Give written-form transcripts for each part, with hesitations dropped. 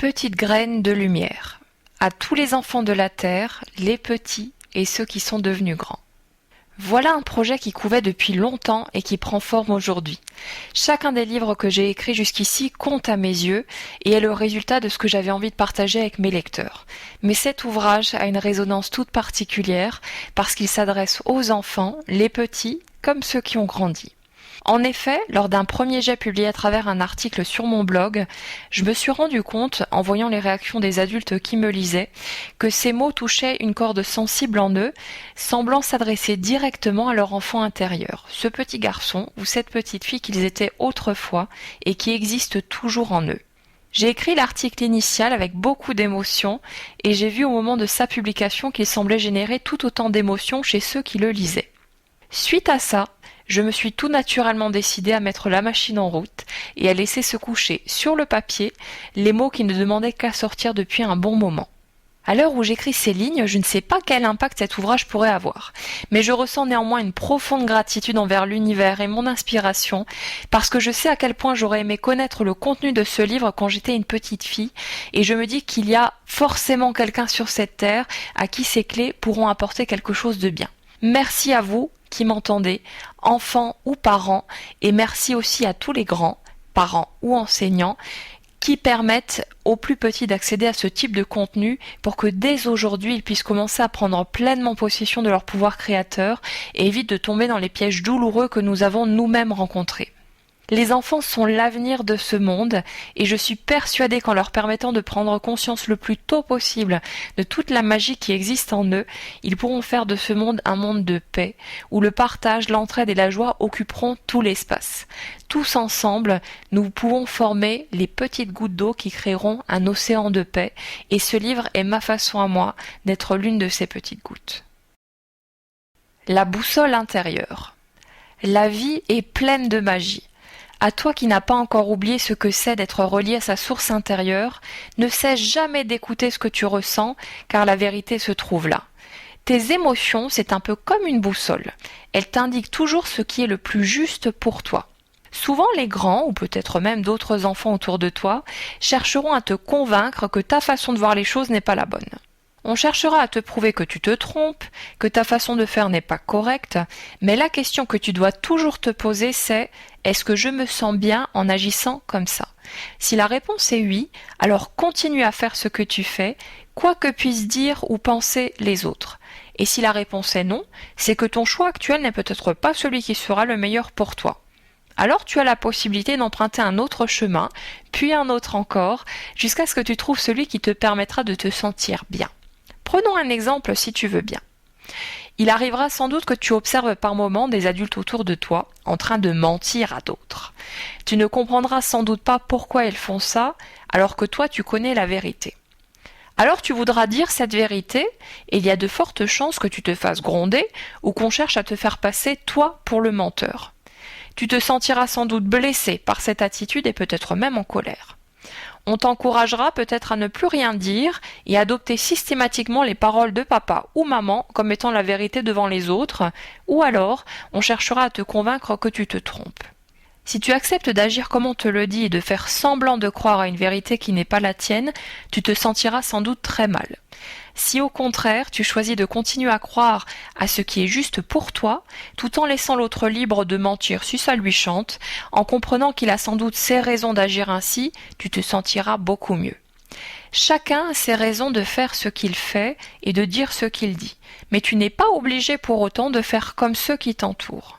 Petite graine de lumière. À tous les enfants de la terre, les petits et ceux qui sont devenus grands. Voilà un projet qui couvait depuis longtemps et qui prend forme aujourd'hui. Chacun des livres que j'ai écrits jusqu'ici compte à mes yeux et est le résultat de ce que j'avais envie de partager avec mes lecteurs. Mais cet ouvrage a une résonance toute particulière parce qu'il s'adresse aux enfants, les petits, comme ceux qui ont grandi. En effet, lors d'un premier jet publié à travers un article sur mon blog, je me suis rendu compte, en voyant les réactions des adultes qui me lisaient, que ces mots touchaient une corde sensible en eux, semblant s'adresser directement à leur enfant intérieur, ce petit garçon ou cette petite fille qu'ils étaient autrefois et qui existe toujours en eux. J'ai écrit l'article initial avec beaucoup d'émotion et j'ai vu au moment de sa publication qu'il semblait générer tout autant d'émotions chez ceux qui le lisaient. Suite à ça, je me suis tout naturellement décidée à mettre la machine en route et à laisser se coucher sur le papier les mots qui ne demandaient qu'à sortir depuis un bon moment. À l'heure où j'écris ces lignes, je ne sais pas quel impact cet ouvrage pourrait avoir, mais je ressens néanmoins une profonde gratitude envers l'univers et mon inspiration, parce que je sais à quel point j'aurais aimé connaître le contenu de ce livre quand j'étais une petite fille, et je me dis qu'il y a forcément quelqu'un sur cette terre à qui ces clés pourront apporter quelque chose de bien. Merci à vous qui m'entendez, enfants ou parents, et merci aussi à tous les grands, parents ou enseignants, qui permettent aux plus petits d'accéder à ce type de contenu pour que dès aujourd'hui ils puissent commencer à prendre pleinement possession de leur pouvoir créateur et évitent de tomber dans les pièges douloureux que nous avons nous-mêmes rencontrés. Les enfants sont l'avenir de ce monde et je suis persuadée qu'en leur permettant de prendre conscience le plus tôt possible de toute la magie qui existe en eux, ils pourront faire de ce monde un monde de paix, où le partage, l'entraide et la joie occuperont tout l'espace. Tous ensemble, nous pouvons former les petites gouttes d'eau qui créeront un océan de paix et ce livre est ma façon à moi d'être l'une de ces petites gouttes. La boussole intérieure. La vie est pleine de magie. À toi qui n'as pas encore oublié ce que c'est d'être relié à sa source intérieure, ne cesse jamais d'écouter ce que tu ressens, car la vérité se trouve là. Tes émotions, c'est un peu comme une boussole. Elles t'indiquent toujours ce qui est le plus juste pour toi. Souvent les grands, ou peut-être même d'autres enfants autour de toi, chercheront à te convaincre que ta façon de voir les choses n'est pas la bonne. On cherchera à te prouver que tu te trompes, que ta façon de faire n'est pas correcte, mais la question que tu dois toujours te poser c'est « Est-ce que je me sens bien en agissant comme ça ?» Si la réponse est oui, alors continue à faire ce que tu fais, quoi que puissent dire ou penser les autres. Et si la réponse est non, c'est que ton choix actuel n'est peut-être pas celui qui sera le meilleur pour toi. Alors tu as la possibilité d'emprunter un autre chemin, puis un autre encore, jusqu'à ce que tu trouves celui qui te permettra de te sentir bien. Prenons un exemple si tu veux bien. Il arrivera sans doute que tu observes par moments des adultes autour de toi en train de mentir à d'autres. Tu ne comprendras sans doute pas pourquoi ils font ça alors que toi tu connais la vérité. Alors tu voudras dire cette vérité et il y a de fortes chances que tu te fasses gronder ou qu'on cherche à te faire passer toi pour le menteur. Tu te sentiras sans doute blessé par cette attitude et peut-être même en colère. On t'encouragera peut-être à ne plus rien dire et adopter systématiquement les paroles de papa ou maman comme étant la vérité devant les autres, ou alors on cherchera à te convaincre que tu te trompes. Si tu acceptes d'agir comme on te le dit et de faire semblant de croire à une vérité qui n'est pas la tienne, tu te sentiras sans doute très mal. Si au contraire tu choisis de continuer à croire à ce qui est juste pour toi, tout en laissant l'autre libre de mentir si ça lui chante, en comprenant qu'il a sans doute ses raisons d'agir ainsi, tu te sentiras beaucoup mieux. Chacun a ses raisons de faire ce qu'il fait et de dire ce qu'il dit, mais tu n'es pas obligé pour autant de faire comme ceux qui t'entourent.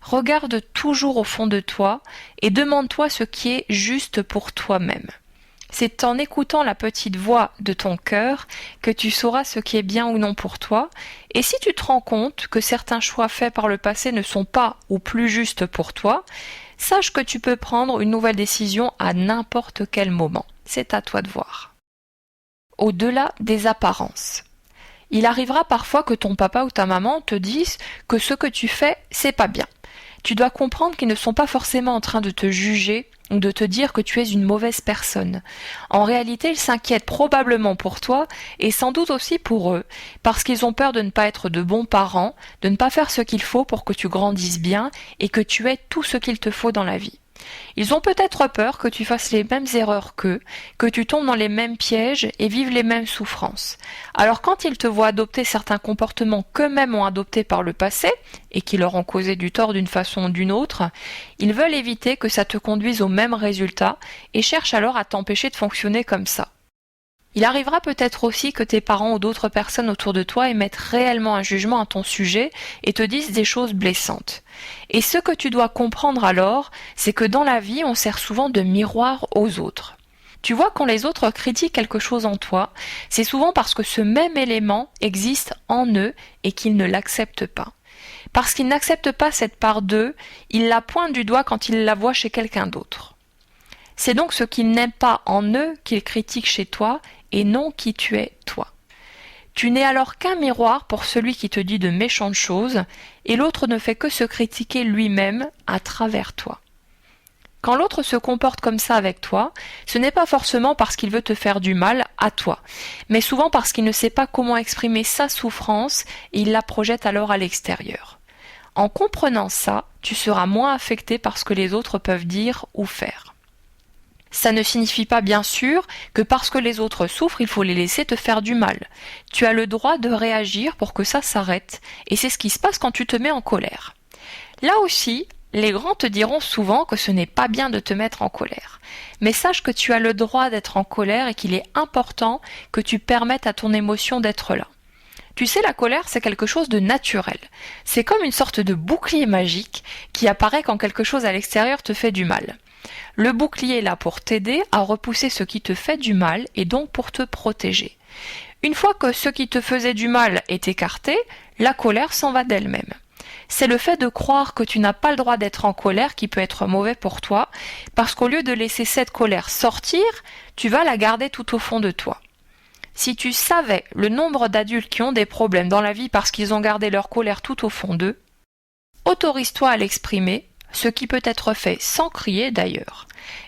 Regarde toujours au fond de toi et demande-toi ce qui est juste pour toi-même. C'est en écoutant la petite voix de ton cœur que tu sauras ce qui est bien ou non pour toi, et si tu te rends compte que certains choix faits par le passé ne sont pas ou plus justes pour toi, sache que tu peux prendre une nouvelle décision à n'importe quel moment. C'est à toi de voir. Au-delà des apparences. Il arrivera parfois que ton papa ou ta maman te disent que ce que tu fais, c'est pas bien. Tu dois comprendre qu'ils ne sont pas forcément en train de te juger ou de te dire que tu es une mauvaise personne. En réalité, ils s'inquiètent probablement pour toi et sans doute aussi pour eux, parce qu'ils ont peur de ne pas être de bons parents, de ne pas faire ce qu'il faut pour que tu grandisses bien et que tu aies tout ce qu'il te faut dans la vie. Ils ont peut-être peur que tu fasses les mêmes erreurs qu'eux, que tu tombes dans les mêmes pièges et vives les mêmes souffrances. Alors quand ils te voient adopter certains comportements qu'eux-mêmes ont adoptés par le passé, et qui leur ont causé du tort d'une façon ou d'une autre, ils veulent éviter que ça te conduise au même résultat et cherchent alors à t'empêcher de fonctionner comme ça. Il arrivera peut-être aussi que tes parents ou d'autres personnes autour de toi émettent réellement un jugement à ton sujet et te disent des choses blessantes. Et ce que tu dois comprendre alors, c'est que dans la vie, on sert souvent de miroir aux autres. Tu vois, quand les autres critiquent quelque chose en toi, c'est souvent parce que ce même élément existe en eux et qu'ils ne l'acceptent pas. Parce qu'ils n'acceptent pas cette part d'eux, ils la pointent du doigt quand ils la voient chez quelqu'un d'autre. C'est donc ce qu'ils n'aiment pas en eux qu'ils critiquent chez toi et non qui tu es toi. Tu n'es alors qu'un miroir pour celui qui te dit de méchantes choses et l'autre ne fait que se critiquer lui-même à travers toi. Quand l'autre se comporte comme ça avec toi, ce n'est pas forcément parce qu'il veut te faire du mal à toi, mais souvent parce qu'il ne sait pas comment exprimer sa souffrance et il la projette alors à l'extérieur. En comprenant ça, tu seras moins affecté par ce que les autres peuvent dire ou faire. Ça ne signifie pas bien sûr que parce que les autres souffrent, il faut les laisser te faire du mal. Tu as le droit de réagir pour que ça s'arrête, et c'est ce qui se passe quand tu te mets en colère. Là aussi, les grands te diront souvent que ce n'est pas bien de te mettre en colère. Mais sache que tu as le droit d'être en colère et qu'il est important que tu permettes à ton émotion d'être là. Tu sais, la colère, c'est quelque chose de naturel. C'est comme une sorte de bouclier magique qui apparaît quand quelque chose à l'extérieur te fait du mal. Le bouclier est là pour t'aider à repousser ce qui te fait du mal et donc pour te protéger. Une fois que ce qui te faisait du mal est écarté, la colère s'en va d'elle-même. C'est le fait de croire que tu n'as pas le droit d'être en colère qui peut être mauvais pour toi, parce qu'au lieu de laisser cette colère sortir, tu vas la garder tout au fond de toi. Si tu savais le nombre d'adultes qui ont des problèmes dans la vie parce qu'ils ont gardé leur colère tout au fond d'eux, autorise-toi à l'exprimer, ce qui peut être fait sans crier d'ailleurs.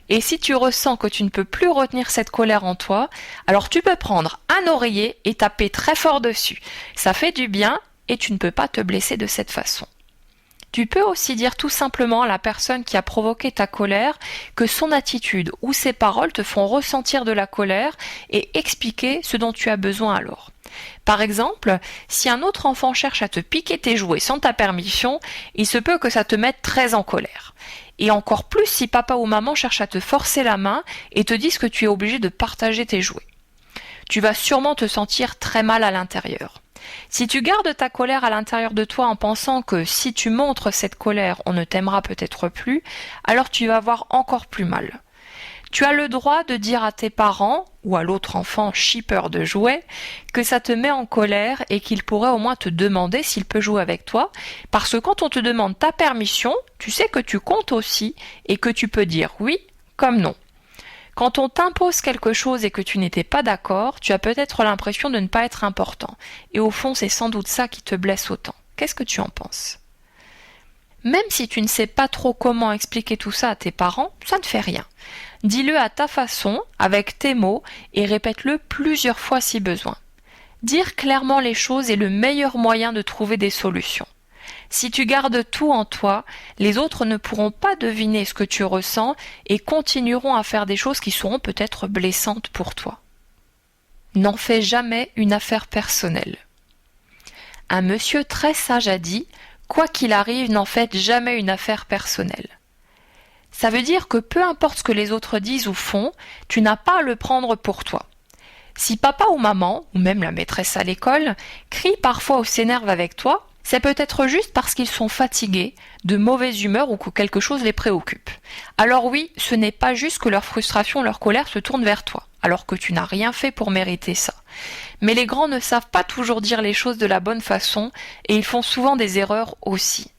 Et si tu ressens que tu ne peux plus retenir cette colère en toi, alors tu peux prendre un oreiller et taper très fort dessus. Ça fait du bien et tu ne peux pas te blesser de cette façon. Tu peux aussi dire tout simplement à la personne qui a provoqué ta colère que son attitude ou ses paroles te font ressentir de la colère et expliquer ce dont tu as besoin alors. Par exemple, si un autre enfant cherche à te piquer tes jouets sans ta permission, il se peut que ça te mette très en colère. Et encore plus si papa ou maman cherche à te forcer la main et te disent que tu es obligé de partager tes jouets. Tu vas sûrement te sentir très mal à l'intérieur. Si tu gardes ta colère à l'intérieur de toi en pensant que si tu montres cette colère, on ne t'aimera peut-être plus, alors tu vas avoir encore plus mal. Tu as le droit de dire à tes parents ou à l'autre enfant shipper de jouets que ça te met en colère et qu'il pourrait au moins te demander s'il peut jouer avec toi, parce que quand on te demande ta permission, tu sais que tu comptes aussi et que tu peux dire oui comme non. Quand on t'impose quelque chose et que tu n'étais pas d'accord, tu as peut-être l'impression de ne pas être important. Et au fond, c'est sans doute ça qui te blesse autant. Qu'est-ce que tu en penses ? Même si tu ne sais pas trop comment expliquer tout ça à tes parents, ça ne fait rien. Dis-le à ta façon, avec tes mots, et répète-le plusieurs fois si besoin. Dire clairement les choses est le meilleur moyen de trouver des solutions. Si tu gardes tout en toi, les autres ne pourront pas deviner ce que tu ressens et continueront à faire des choses qui seront peut-être blessantes pour toi. N'en fais jamais une affaire personnelle. Un monsieur très sage a dit « Quoi qu'il arrive, n'en faites jamais une affaire personnelle ». Ça veut dire que peu importe ce que les autres disent ou font, tu n'as pas à le prendre pour toi. Si papa ou maman, ou même la maîtresse à l'école, crie parfois ou s'énerve avec toi, c'est peut-être juste parce qu'ils sont fatigués, de mauvaise humeur ou que quelque chose les préoccupe. Alors oui, ce n'est pas juste que leur frustration, leur colère se tourne vers toi, alors que tu n'as rien fait pour mériter ça. Mais les grands ne savent pas toujours dire les choses de la bonne façon et ils font souvent des erreurs aussi.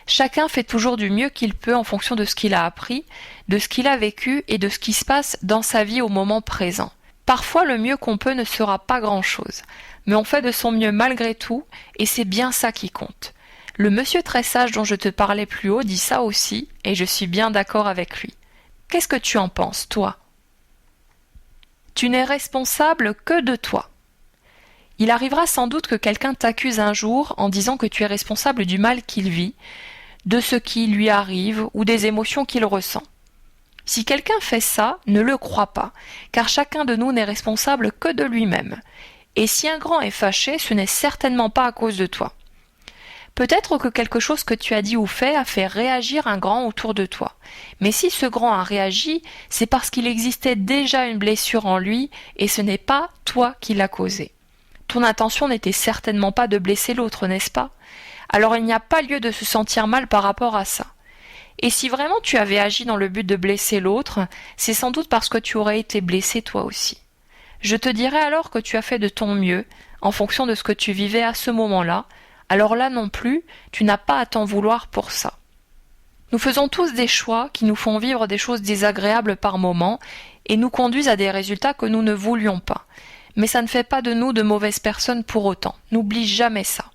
Chacun fait toujours du mieux qu'il peut en fonction de ce qu'il a appris, de ce qu'il a vécu et de ce qui se passe dans sa vie au moment présent. Parfois, le mieux qu'on peut ne sera pas grand-chose, mais on fait de son mieux malgré tout, et c'est bien ça qui compte. Le monsieur très sage dont je te parlais plus haut dit ça aussi, et je suis bien d'accord avec lui. Qu'est-ce que tu en penses, toi ? Tu n'es responsable que de toi. Il arrivera sans doute que quelqu'un t'accuse un jour en disant que tu es responsable du mal qu'il vit, de ce qui lui arrive ou des émotions qu'il ressent. Si quelqu'un fait ça, ne le crois pas, car chacun de nous n'est responsable que de lui-même. Et si un grand est fâché, ce n'est certainement pas à cause de toi. Peut-être que quelque chose que tu as dit ou fait a fait réagir un grand autour de toi. Mais si ce grand a réagi, c'est parce qu'il existait déjà une blessure en lui et ce n'est pas toi qui l'as causée. Ton intention n'était certainement pas de blesser l'autre, n'est-ce pas? Alors il n'y a pas lieu de se sentir mal par rapport à ça. Et si vraiment tu avais agi dans le but de blesser l'autre, c'est sans doute parce que tu aurais été blessé toi aussi. Je te dirais alors que tu as fait de ton mieux, en fonction de ce que tu vivais à ce moment-là, alors là non plus, tu n'as pas à t'en vouloir pour ça. Nous faisons tous des choix qui nous font vivre des choses désagréables par moment et nous conduisent à des résultats que nous ne voulions pas. Mais ça ne fait pas de nous de mauvaises personnes pour autant. N'oublie jamais ça.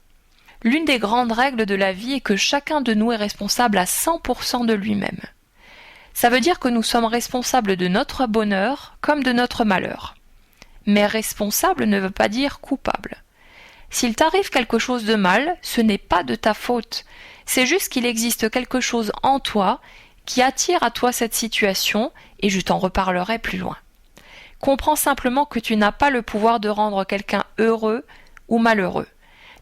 L'une des grandes règles de la vie est que chacun de nous est responsable à 100% de lui-même. Ça veut dire que nous sommes responsables de notre bonheur comme de notre malheur. Mais responsable ne veut pas dire coupable. S'il t'arrive quelque chose de mal, ce n'est pas de ta faute. C'est juste qu'il existe quelque chose en toi qui attire à toi cette situation et je t'en reparlerai plus loin. Comprends simplement que tu n'as pas le pouvoir de rendre quelqu'un heureux ou malheureux.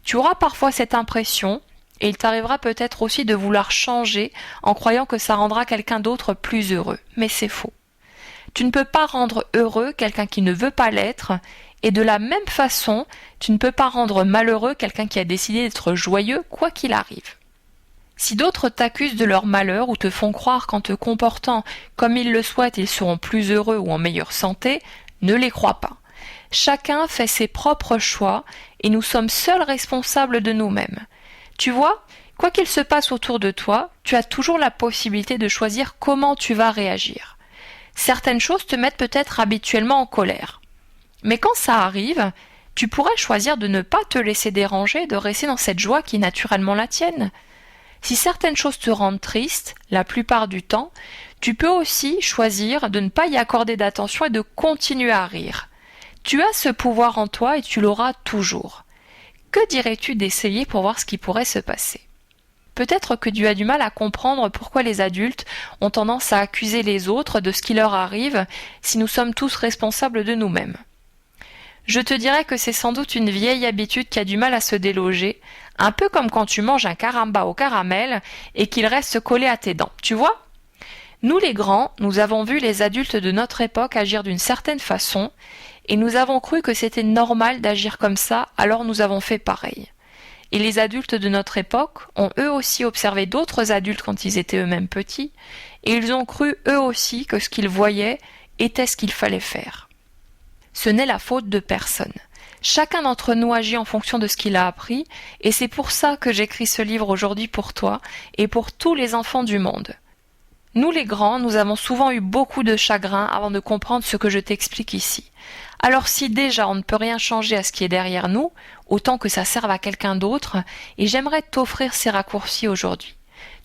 Tu auras parfois cette impression et il t'arrivera peut-être aussi de vouloir changer en croyant que ça rendra quelqu'un d'autre plus heureux. Mais c'est faux. Tu ne peux pas rendre heureux quelqu'un qui ne veut pas l'être et de la même façon, tu ne peux pas rendre malheureux quelqu'un qui a décidé d'être joyeux quoi qu'il arrive. Si d'autres t'accusent de leur malheur ou te font croire qu'en te comportant comme ils le souhaitent, ils seront plus heureux ou en meilleure santé, ne les crois pas. Chacun fait ses propres choix et nous sommes seuls responsables de nous-mêmes. Tu vois, quoi qu'il se passe autour de toi, tu as toujours la possibilité de choisir comment tu vas réagir. Certaines choses te mettent peut-être habituellement en colère. Mais quand ça arrive, tu pourrais choisir de ne pas te laisser déranger, de rester dans cette joie qui est naturellement la tienne. Si certaines choses te rendent triste, la plupart du temps, tu peux aussi choisir de ne pas y accorder d'attention et de continuer à rire. Tu as ce pouvoir en toi et tu l'auras toujours. Que dirais-tu d'essayer pour voir ce qui pourrait se passer? Peut-être que tu as du mal à comprendre pourquoi les adultes ont tendance à accuser les autres de ce qui leur arrive si nous sommes tous responsables de nous-mêmes. Je te dirais que c'est sans doute une vieille habitude qui a du mal à se déloger, un peu comme quand tu manges un caramba au caramel et qu'il reste collé à tes dents, tu vois? Nous les grands, nous avons vu les adultes de notre époque agir d'une certaine façon et nous avons cru que c'était normal d'agir comme ça, alors nous avons fait pareil. Et les adultes de notre époque ont eux aussi observé d'autres adultes quand ils étaient eux-mêmes petits et ils ont cru eux aussi que ce qu'ils voyaient était ce qu'il fallait faire. Ce n'est la faute de personne. Chacun d'entre nous agit en fonction de ce qu'il a appris, et c'est pour ça que j'écris ce livre aujourd'hui pour toi et pour tous les enfants du monde. Nous les grands, nous avons souvent eu beaucoup de chagrin avant de comprendre ce que je t'explique ici. Alors si déjà on ne peut rien changer à ce qui est derrière nous, autant que ça serve à quelqu'un d'autre, et j'aimerais t'offrir ces raccourcis aujourd'hui.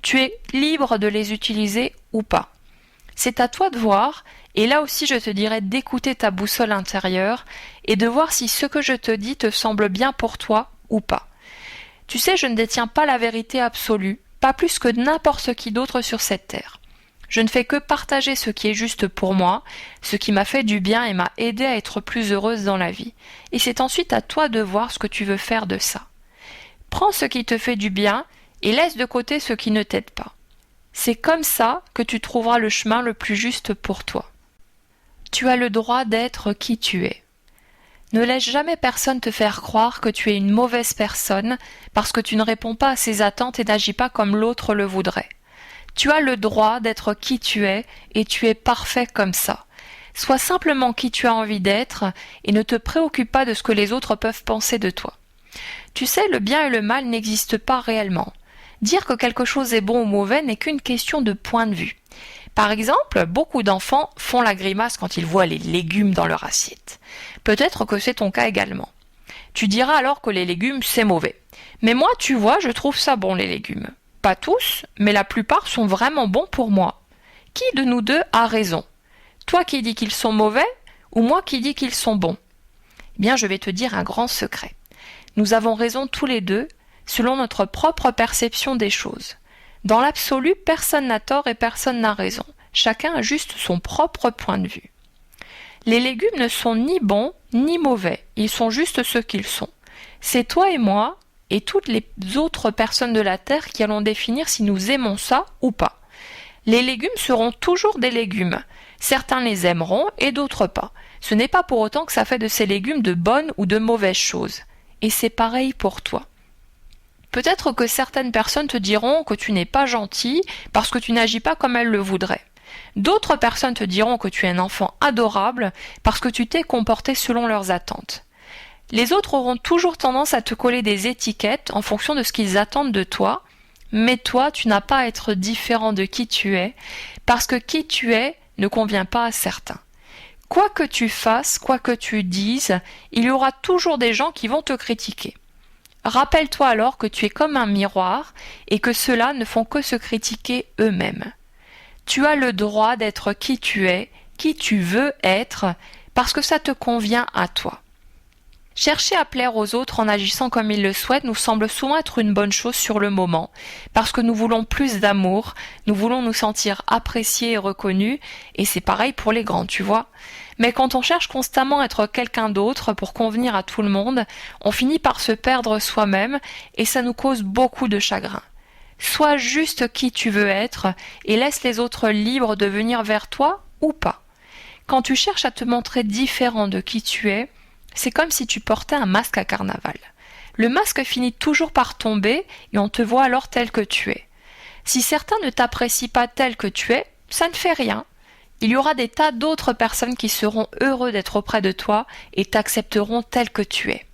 Tu es libre de les utiliser ou pas. C'est à toi de voir, et là aussi je te dirais d'écouter ta boussole intérieure et de voir si ce que je te dis te semble bien pour toi ou pas. Tu sais, je ne détiens pas la vérité absolue, pas plus que n'importe qui d'autre sur cette terre. Je ne fais que partager ce qui est juste pour moi, ce qui m'a fait du bien et m'a aidé à être plus heureuse dans la vie. Et c'est ensuite à toi de voir ce que tu veux faire de ça. Prends ce qui te fait du bien et laisse de côté ce qui ne t'aide pas. C'est comme ça que tu trouveras le chemin le plus juste pour toi. Tu as le droit d'être qui tu es. Ne laisse jamais personne te faire croire que tu es une mauvaise personne parce que tu ne réponds pas à ses attentes et n'agis pas comme l'autre le voudrait. Tu as le droit d'être qui tu es et tu es parfait comme ça. Sois simplement qui tu as envie d'être et ne te préoccupe pas de ce que les autres peuvent penser de toi. Tu sais, le bien et le mal n'existent pas réellement. Dire que quelque chose est bon ou mauvais n'est qu'une question de point de vue. Par exemple, beaucoup d'enfants font la grimace quand ils voient les légumes dans leur assiette. Peut-être que c'est ton cas également. Tu diras alors que les légumes, c'est mauvais. Mais moi, tu vois, je trouve ça bon, les légumes. Pas tous, mais la plupart sont vraiment bons pour moi. Qui de nous deux a raison? Toi qui dis qu'ils sont mauvais ou moi qui dis qu'ils sont bons? Eh bien, je vais te dire un grand secret. Nous avons raison tous les deux, selon notre propre perception des choses. Dans l'absolu, personne n'a tort et personne n'a raison. Chacun a juste son propre point de vue. Les légumes ne sont ni bons ni mauvais, ils sont juste ce qu'ils sont. C'est toi et moi et toutes les autres personnes de la Terre qui allons définir si nous aimons ça ou pas. Les légumes seront toujours des légumes. Certains les aimeront et d'autres pas. Ce n'est pas pour autant que ça fait de ces légumes de bonnes ou de mauvaises choses. Et c'est pareil pour toi. Peut-être que certaines personnes te diront que tu n'es pas gentil parce que tu n'agis pas comme elles le voudraient. D'autres personnes te diront que tu es un enfant adorable parce que tu t'es comporté selon leurs attentes. Les autres auront toujours tendance à te coller des étiquettes en fonction de ce qu'ils attendent de toi, mais toi, tu n'as pas à être différent de qui tu es, parce que qui tu es ne convient pas à certains. Quoi que tu fasses, quoi que tu dises, il y aura toujours des gens qui vont te critiquer. Rappelle-toi alors que tu es comme un miroir et que ceux-là ne font que se critiquer eux-mêmes. Tu as le droit d'être qui tu es, qui tu veux être, parce que ça te convient à toi. Chercher à plaire aux autres en agissant comme ils le souhaitent nous semble souvent être une bonne chose sur le moment, parce que nous voulons plus d'amour, nous voulons nous sentir appréciés et reconnus, et c'est pareil pour les grands, tu vois. Mais quand on cherche constamment à être quelqu'un d'autre pour convenir à tout le monde, on finit par se perdre soi-même, et ça nous cause beaucoup de chagrin. Sois juste qui tu veux être, et laisse les autres libres de venir vers toi ou pas. Quand tu cherches à te montrer différent de qui tu es, c'est comme si tu portais un masque à carnaval. Le masque finit toujours par tomber et on te voit alors tel que tu es. Si certains ne t'apprécient pas tel que tu es, ça ne fait rien. Il y aura des tas d'autres personnes qui seront heureux d'être auprès de toi et t'accepteront tel que tu es.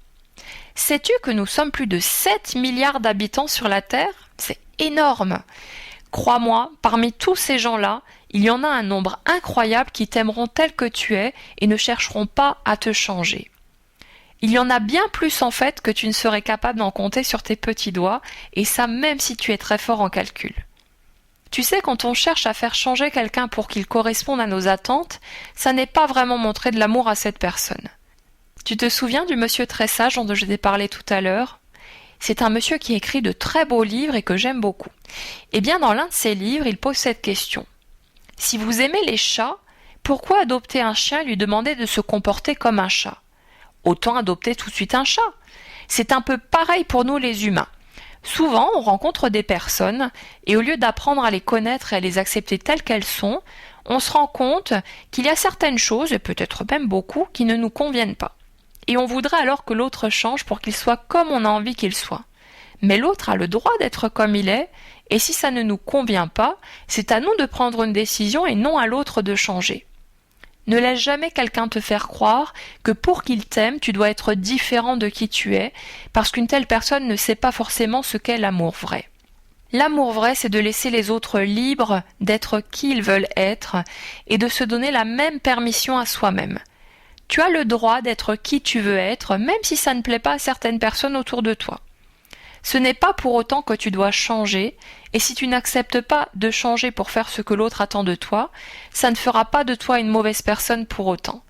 Sais-tu que nous sommes plus de 7 milliards d'habitants sur la Terre ? C'est énorme. Crois-moi, parmi tous ces gens-là, il y en a un nombre incroyable qui t'aimeront tel que tu es et ne chercheront pas à te changer. Il y en a bien plus en fait que tu ne serais capable d'en compter sur tes petits doigts, et ça même si tu es très fort en calcul. Tu sais, quand on cherche à faire changer quelqu'un pour qu'il corresponde à nos attentes, ça n'est pas vraiment montrer de l'amour à cette personne. Tu te souviens du monsieur très sage dont je t'ai parlé tout à l'heure ? C'est un monsieur qui écrit de très beaux livres et que j'aime beaucoup. Eh bien, dans l'un de ses livres, il pose cette question. Si vous aimez les chats, pourquoi adopter un chien et lui demander de se comporter comme un chat ? Autant adopter tout de suite un chat. C'est un peu pareil pour nous les humains. Souvent, on rencontre des personnes et au lieu d'apprendre à les connaître et à les accepter telles qu'elles sont, on se rend compte qu'il y a certaines choses, et peut-être même beaucoup, qui ne nous conviennent pas. Et on voudrait alors que l'autre change pour qu'il soit comme on a envie qu'il soit. Mais l'autre a le droit d'être comme il est, et si ça ne nous convient pas, c'est à nous de prendre une décision et non à l'autre de changer. Ne laisse jamais quelqu'un te faire croire que pour qu'il t'aime, tu dois être différent de qui tu es, parce qu'une telle personne ne sait pas forcément ce qu'est l'amour vrai. L'amour vrai, c'est de laisser les autres libres d'être qui ils veulent être et de se donner la même permission à soi-même. Tu as le droit d'être qui tu veux être, même si ça ne plaît pas à certaines personnes autour de toi. Ce n'est pas pour autant que tu dois changer, et si tu n'acceptes pas de changer pour faire ce que l'autre attend de toi, ça ne fera pas de toi une mauvaise personne pour autant.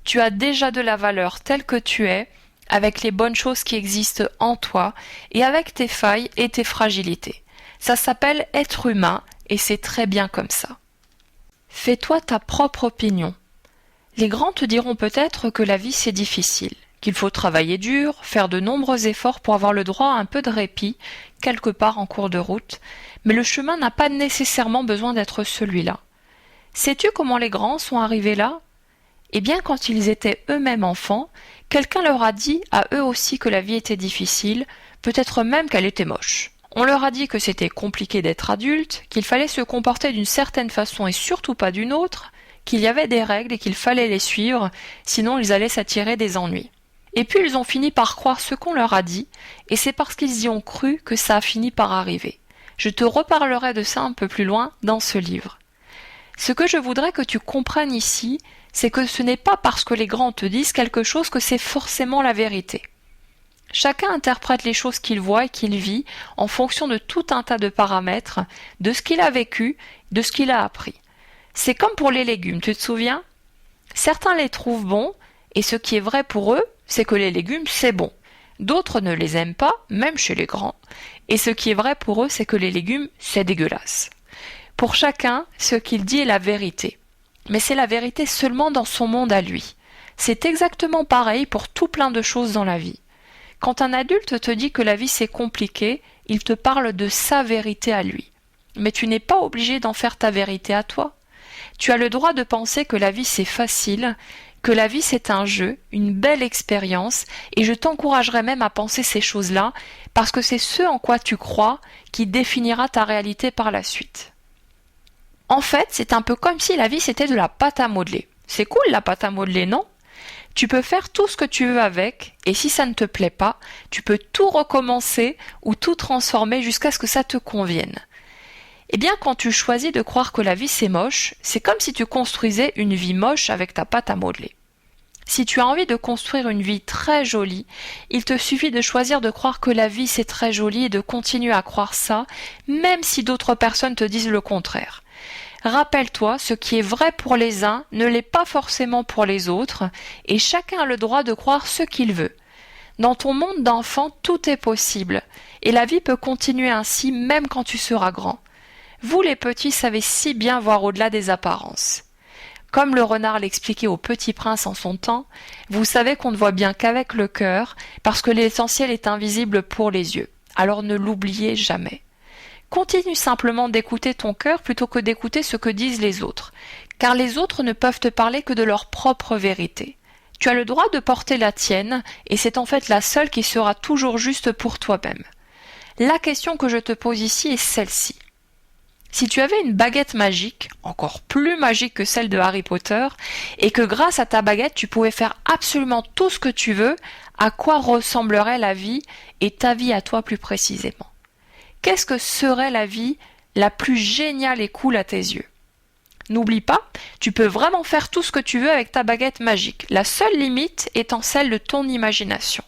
Tu as déjà de la valeur telle que tu es, avec les bonnes choses qui existent en toi, et avec tes failles et tes fragilités. Ça s'appelle être humain, et c'est très bien comme ça. Fais-toi ta propre opinion. Les grands te diront peut-être que la vie c'est difficile, qu'il faut travailler dur, faire de nombreux efforts pour avoir le droit à un peu de répit, quelque part en cours de route, mais le chemin n'a pas nécessairement besoin d'être celui-là. Sais-tu comment les grands sont arrivés là ? Eh bien, quand ils étaient eux-mêmes enfants, quelqu'un leur a dit à eux aussi que la vie était difficile, peut-être même qu'elle était moche. On leur a dit que c'était compliqué d'être adulte, qu'il fallait se comporter d'une certaine façon et surtout pas d'une autre, qu'il y avait des règles et qu'il fallait les suivre, sinon ils allaient s'attirer des ennuis. Et puis ils ont fini par croire ce qu'on leur a dit, et c'est parce qu'ils y ont cru que ça a fini par arriver. Je te reparlerai de ça un peu plus loin dans ce livre. Ce que je voudrais que tu comprennes ici, c'est que ce n'est pas parce que les grands te disent quelque chose que c'est forcément la vérité. Chacun interprète les choses qu'il voit et qu'il vit en fonction de tout un tas de paramètres, de ce qu'il a vécu, de ce qu'il a appris. C'est comme pour les légumes, tu te souviens ? Certains les trouvent bons, et ce qui est vrai pour eux, c'est que les légumes, c'est bon. D'autres ne les aiment pas, même chez les grands. Et ce qui est vrai pour eux, c'est que les légumes, c'est dégueulasse. Pour chacun, ce qu'il dit est la vérité. Mais c'est la vérité seulement dans son monde à lui. C'est exactement pareil pour tout plein de choses dans la vie. Quand un adulte te dit que la vie c'est compliqué, il te parle de sa vérité à lui. Mais tu n'es pas obligé d'en faire ta vérité à toi. Tu as le droit de penser que la vie c'est facile, que la vie c'est un jeu, une belle expérience, et je t'encouragerais même à penser ces choses-là, parce que c'est ce en quoi tu crois qui définira ta réalité par la suite. En fait, c'est un peu comme si la vie c'était de la pâte à modeler. C'est cool la pâte à modeler, non ? Tu peux faire tout ce que tu veux avec, et si ça ne te plaît pas, tu peux tout recommencer ou tout transformer jusqu'à ce que ça te convienne. Eh bien, quand tu choisis de croire que la vie c'est moche, c'est comme si tu construisais une vie moche avec ta pâte à modeler. Si tu as envie de construire une vie très jolie, il te suffit de choisir de croire que la vie c'est très joli et de continuer à croire ça, même si d'autres personnes te disent le contraire. Rappelle-toi, ce qui est vrai pour les uns ne l'est pas forcément pour les autres, et chacun a le droit de croire ce qu'il veut. Dans ton monde d'enfant, tout est possible, et la vie peut continuer ainsi même quand tu seras grand. Vous les petits savez si bien voir au-delà des apparences. Comme le renard l'expliquait au Petit Prince en son temps, vous savez qu'on ne voit bien qu'avec le cœur, parce que l'essentiel est invisible pour les yeux. Alors ne l'oubliez jamais. Continue simplement d'écouter ton cœur plutôt que d'écouter ce que disent les autres, car les autres ne peuvent te parler que de leur propre vérité. Tu as le droit de porter la tienne, et c'est en fait la seule qui sera toujours juste pour toi-même. La question que je te pose ici est celle-ci. Si tu avais une baguette magique, encore plus magique que celle de Harry Potter, et que grâce à ta baguette tu pouvais faire absolument tout ce que tu veux, à quoi ressemblerait la vie, et ta vie à toi plus précisément ? Qu'est-ce que serait la vie la plus géniale et cool à tes yeux ? N'oublie pas, tu peux vraiment faire tout ce que tu veux avec ta baguette magique, la seule limite étant celle de ton imagination.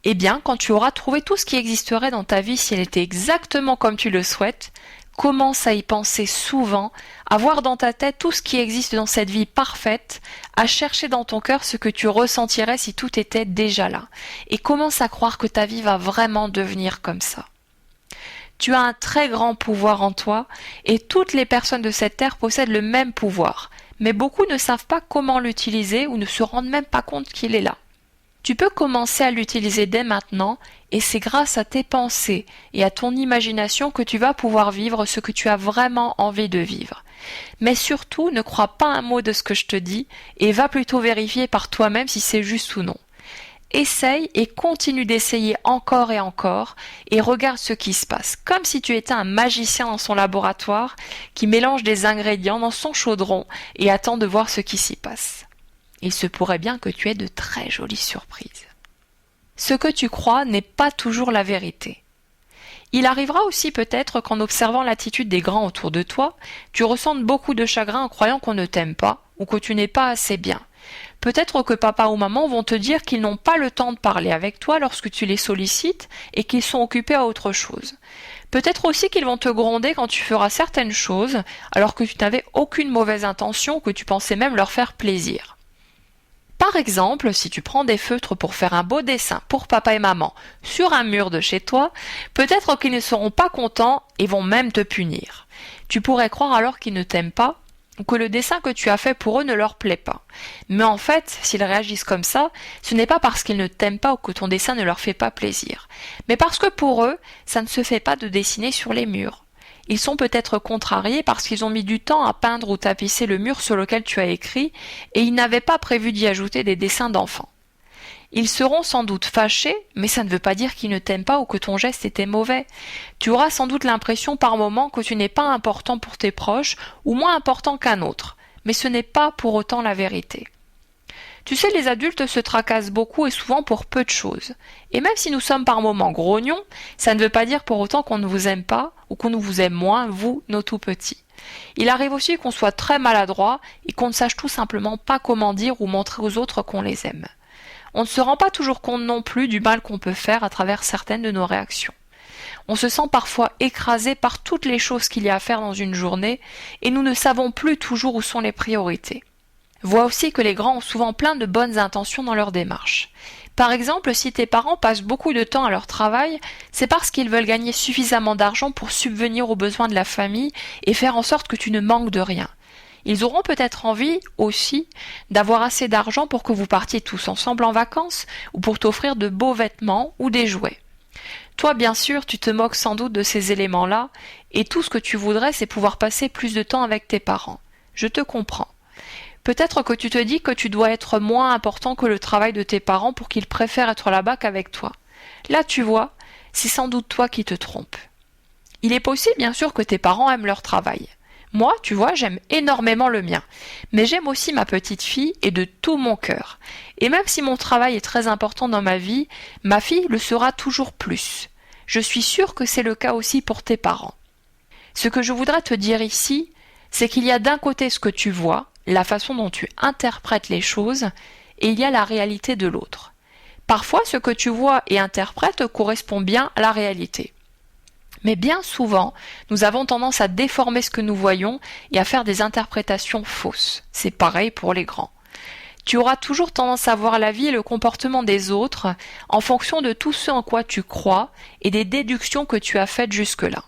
Eh bien, quand tu auras trouvé tout ce qui existerait dans ta vie si elle était exactement comme tu le souhaites, commence à y penser souvent, à voir dans ta tête tout ce qui existe dans cette vie parfaite, à chercher dans ton cœur ce que tu ressentirais si tout était déjà là, et commence à croire que ta vie va vraiment devenir comme ça. Tu as un très grand pouvoir en toi, et toutes les personnes de cette terre possèdent le même pouvoir, mais beaucoup ne savent pas comment l'utiliser ou ne se rendent même pas compte qu'il est là. Tu peux commencer à l'utiliser dès maintenant, et c'est grâce à tes pensées et à ton imagination que tu vas pouvoir vivre ce que tu as vraiment envie de vivre. Mais surtout, ne crois pas un mot de ce que je te dis, et va plutôt vérifier par toi-même si c'est juste ou non. Essaye et continue d'essayer encore et regarde ce qui se passe, comme si tu étais un magicien dans son laboratoire qui mélange des ingrédients dans son chaudron et attend de voir ce qui s'y passe. Il se pourrait bien que tu aies de très jolies surprises. Ce que tu crois n'est pas toujours la vérité. Il arrivera aussi peut-être qu'en observant l'attitude des grands autour de toi, tu ressentes beaucoup de chagrin en croyant qu'on ne t'aime pas ou que tu n'es pas assez bien. Peut-être que papa ou maman vont te dire qu'ils n'ont pas le temps de parler avec toi lorsque tu les sollicites et qu'ils sont occupés à autre chose. Peut-être aussi qu'ils vont te gronder quand tu feras certaines choses alors que tu n'avais aucune mauvaise intention ou que tu pensais même leur faire plaisir. Par exemple, si tu prends des feutres pour faire un beau dessin pour papa et maman sur un mur de chez toi, peut-être qu'ils ne seront pas contents et vont même te punir. Tu pourrais croire alors qu'ils ne t'aiment pas ou que le dessin que tu as fait pour eux ne leur plaît pas. Mais en fait, s'ils réagissent comme ça, ce n'est pas parce qu'ils ne t'aiment pas ou que ton dessin ne leur fait pas plaisir, mais parce que pour eux, ça ne se fait pas de dessiner sur les murs. Ils sont peut-être contrariés parce qu'ils ont mis du temps à peindre ou tapisser le mur sur lequel tu as écrit et ils n'avaient pas prévu d'y ajouter des dessins d'enfants. Ils seront sans doute fâchés, mais ça ne veut pas dire qu'ils ne t'aiment pas ou que ton geste était mauvais. Tu auras sans doute l'impression par moments que tu n'es pas important pour tes proches ou moins important qu'un autre, mais ce n'est pas pour autant la vérité. Tu sais, les adultes se tracassent beaucoup et souvent pour peu de choses. Et même si nous sommes par moments grognons, ça ne veut pas dire pour autant qu'on ne vous aime pas ou qu'on vous aime moins, vous, nos tout petits. Il arrive aussi qu'on soit très maladroit et qu'on ne sache tout simplement pas comment dire ou montrer aux autres qu'on les aime. On ne se rend pas toujours compte non plus du mal qu'on peut faire à travers certaines de nos réactions. On se sent parfois écrasé par toutes les choses qu'il y a à faire dans une journée et nous ne savons plus toujours où sont les priorités. Vois aussi que les grands ont souvent plein de bonnes intentions dans leur démarche. Par exemple, si tes parents passent beaucoup de temps à leur travail, c'est parce qu'ils veulent gagner suffisamment d'argent pour subvenir aux besoins de la famille et faire en sorte que tu ne manques de rien. Ils auront peut-être envie aussi d'avoir assez d'argent pour que vous partiez tous ensemble en vacances ou pour t'offrir de beaux vêtements ou des jouets. Toi, bien sûr, tu te moques sans doute de ces éléments-là et tout ce que tu voudrais, c'est pouvoir passer plus de temps avec tes parents. Je te comprends. Peut-être que tu te dis que tu dois être moins important que le travail de tes parents pour qu'ils préfèrent être là-bas qu'avec toi. Là, tu vois, c'est sans doute toi qui te trompes. Il est possible, bien sûr, que tes parents aiment leur travail. Moi, tu vois, j'aime énormément le mien. Mais j'aime aussi ma petite fille et de tout mon cœur. Et même si mon travail est très important dans ma vie, ma fille le sera toujours plus. Je suis sûre que c'est le cas aussi pour tes parents. Ce que je voudrais te dire ici, c'est qu'il y a d'un côté ce que tu vois, la façon dont tu interprètes les choses, et il y a la réalité de l'autre. Parfois, ce que tu vois et interprètes correspond bien à la réalité. Mais bien souvent, nous avons tendance à déformer ce que nous voyons et à faire des interprétations fausses. C'est pareil pour les grands. Tu auras toujours tendance à voir la vie et le comportement des autres en fonction de tout ce en quoi tu crois et des déductions que tu as faites jusque-là.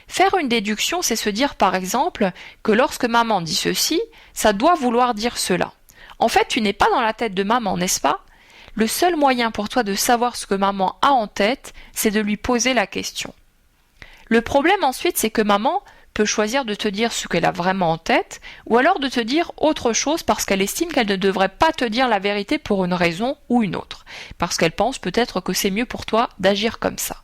Faire une déduction, c'est se dire par exemple que lorsque maman dit ceci, ça doit vouloir dire cela. En fait, tu n'es pas dans la tête de maman, n'est-ce pas ? Le seul moyen pour toi de savoir ce que maman a en tête, c'est de lui poser la question. Le problème ensuite, c'est que maman peut choisir de te dire ce qu'elle a vraiment en tête, ou alors de te dire autre chose parce qu'elle estime qu'elle ne devrait pas te dire la vérité pour une raison ou une autre, parce qu'elle pense peut-être que c'est mieux pour toi d'agir comme ça.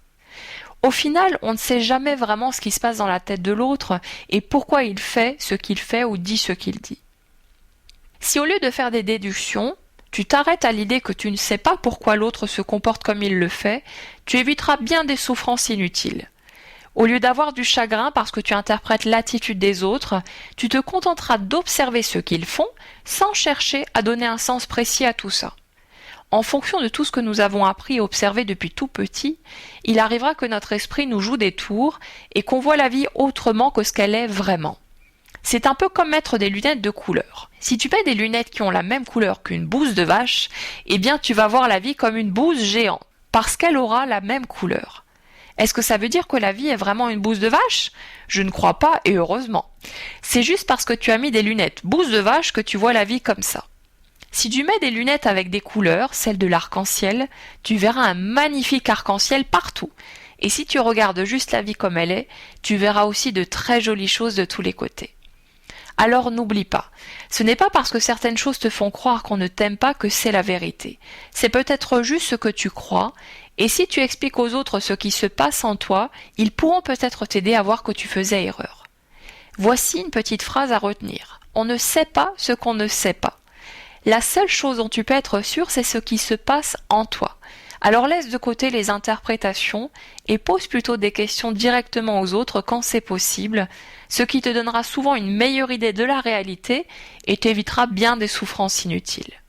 Au final, on ne sait jamais vraiment ce qui se passe dans la tête de l'autre et pourquoi il fait ce qu'il fait ou dit ce qu'il dit. Si au lieu de faire des déductions, tu t'arrêtes à l'idée que tu ne sais pas pourquoi l'autre se comporte comme il le fait, tu éviteras bien des souffrances inutiles. Au lieu d'avoir du chagrin parce que tu interprètes l'attitude des autres, tu te contenteras d'observer ce qu'ils font sans chercher à donner un sens précis à tout ça. En fonction de tout ce que nous avons appris et observé depuis tout petit, il arrivera que notre esprit nous joue des tours et qu'on voit la vie autrement que ce qu'elle est vraiment. C'est un peu comme mettre des lunettes de couleur. Si tu mets des lunettes qui ont la même couleur qu'une bouse de vache, eh bien tu vas voir la vie comme une bouse géante, parce qu'elle aura la même couleur. Est-ce que ça veut dire que la vie est vraiment une bouse de vache ? Je ne crois pas, et heureusement. C'est juste parce que tu as mis des lunettes bouse de vache que tu vois la vie comme ça. Si tu mets des lunettes avec des couleurs, celles de l'arc-en-ciel, tu verras un magnifique arc-en-ciel partout. Et si tu regardes juste la vie comme elle est, tu verras aussi de très jolies choses de tous les côtés. Alors n'oublie pas, ce n'est pas parce que certaines choses te font croire qu'on ne t'aime pas que c'est la vérité. C'est peut-être juste ce que tu crois, et si tu expliques aux autres ce qui se passe en toi, ils pourront peut-être t'aider à voir que tu faisais erreur. Voici une petite phrase à retenir. On ne sait pas ce qu'on ne sait pas. La seule chose dont tu peux être sûr, c'est ce qui se passe en toi. Alors laisse de côté les interprétations et pose plutôt des questions directement aux autres quand c'est possible, ce qui te donnera souvent une meilleure idée de la réalité et t'évitera bien des souffrances inutiles.